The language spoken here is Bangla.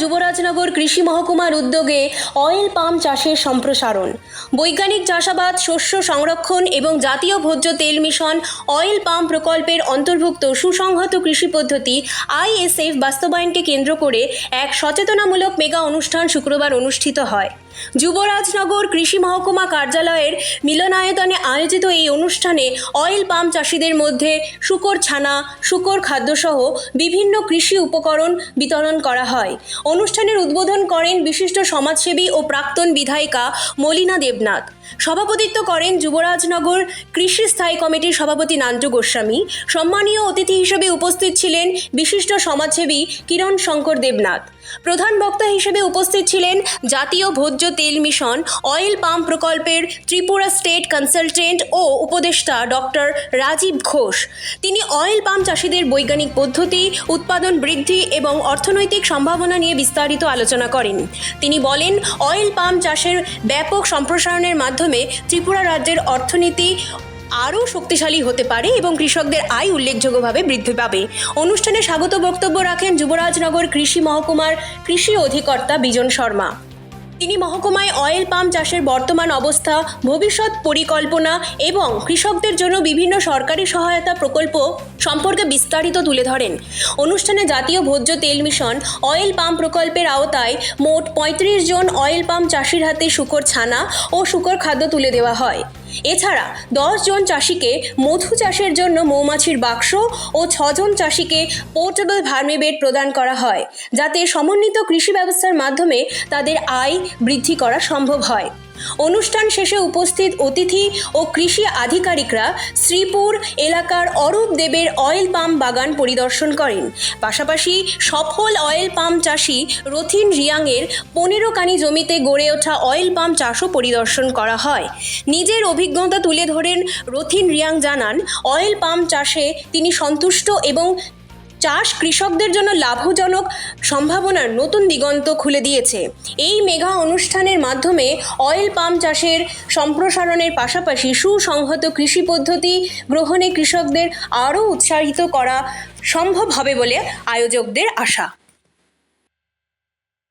যুবরাজনগর কৃষি মহকুমার উদ্যোগে অয়েল পাম চাষের সম্প্রসারণ, বৈজ্ঞানিক চাষাবাদ, শস্য সংরক্ষণ এবং জাতীয় ভোজ্য তেল মিশন অয়েল পাম প্রকল্পের অন্তর্ভুক্ত সুসংহত কৃষি পদ্ধতি ISF বাস্তবায়নকে কেন্দ্র করে এক সচেতনামূলক মেগা অনুষ্ঠান শুক্রবার অনুষ্ঠিত হয়। যুবরাজনগর কৃষি মহকুমা কার্যালয়ের মিলনায়তনে আয়োজিত এই অনুষ্ঠানে অয়েল পাম চাষিদের মধ্যে শূকর ছানা, শূকর খাদ্যসহ বিভিন্ন কৃষি উপকরণ বিতরণ করা হয়। অনুষ্ঠানের উদ্বোধন করেন বিশিষ্ট সমাজসেবী ও প্রাক্তন বিধায়িকা মলিনা দেবনাথ। সভাপতিত্ব করেন যুবরাজনগর কৃষি স্থায়ী কমিটির সভাপতি নান্টু গোস্বামী। সম্মানীয় অতিথি হিসেবে উপস্থিত ছিলেন বিশিষ্ট সমাজসেবী কিরণ শঙ্কর দেবনাথ। প্রধান বক্তা হিসেবে উপস্থিত ছিলেন জাতীয় ভোজ্য তেল মিশন অয়েল পাম প্রকল্পের ত্রিপুরা স্টেট কনসালটেন্ট ও উপদেষ্টা ডক্টর রাজীব ঘোষ। তিনি অয়েল পাম চাষিদের বৈজ্ঞানিক পদ্ধতি, উৎপাদন বৃদ্ধি এবং অর্থনৈতিক সম্ভাবনা নিয়ে বিস্তারিত আলোচনা করেন। তিনি বলেন, অয়েল পাম চাষের ব্যাপক সম্প্রসারণের মাধ্যমে ত্রিপুরা রাজ্যের অর্থনীতি আরও শক্তিশালী হতে পারে এবং কৃষকদের আয় উল্লেখযোগ্যভাবে বৃদ্ধি পাবে। অনুষ্ঠানে স্বাগত বক্তব্য রাখেন যুবরাজনগর কৃষি মহকুমার কৃষি অধিকর্তা বিজন শর্মা। তিনি মহকুমায় অয়েল পাম চাষের বর্তমান অবস্থা, ভবিষ্যৎ পরিকল্পনা এবং কৃষকদের জন্য বিভিন্ন সরকারি সহায়তা প্রকল্প সম্পর্কে বিস্তারিত তুলে ধরেন। অনুষ্ঠানে জাতীয় ভোজ্য তেল মিশন অয়েল পাম প্রকল্পের আওতায় মোট ৩৫ জন অয়েল পাম চাষির হাতে শূকর ছানা ও শূকর খাদ্য তুলে দেওয়া হয়। এছাড়া 10 জন চাষিকে মধু চাষের জন্য মৌমাছির বাক্স ও 6 জন চাষিকে পোর্টেবল ভার্মিবেড প্রদান করা হয়, যাতে সমন্বিত কৃষি ব্যবস্থার মাধ্যমে তাদের আয় বৃদ্ধি করা সম্ভব হয়। অনুষ্ঠান শেষে উপস্থিত অতিথি ও কৃষি আধিকারিকরা শ্রীপুর এলাকার অরূপ দেবের অয়েল পাম বাগান পরিদর্শন করেন। পাশাপাশি সফল অয়েল পাম চাষি রথিন রিয়াংয়ের 15 কানি জমিতে গড়ে ওঠা অয়েল পাম চাষও পরিদর্শন করা হয়। নিজের অভিজ্ঞতা তুলে ধরেন রথিন রিয়াং জানান, অয়েল পাম চাষে তিনি সন্তুষ্ট এবং চাষ কৃষকদের জন্য লাভজনক সম্ভাবনার নতুন দিগন্ত খুলে দিয়েছে। এই মেগা অনুষ্ঠানের মাধ্যমে অয়েল পাম চাষের সম্প্রসারণের পাশাপাশি সুসংহত কৃষি পদ্ধতি গ্রহণে কৃষকদের আরও উৎসাহিত করা সম্ভব হবে বলে আয়োজকদের আশা।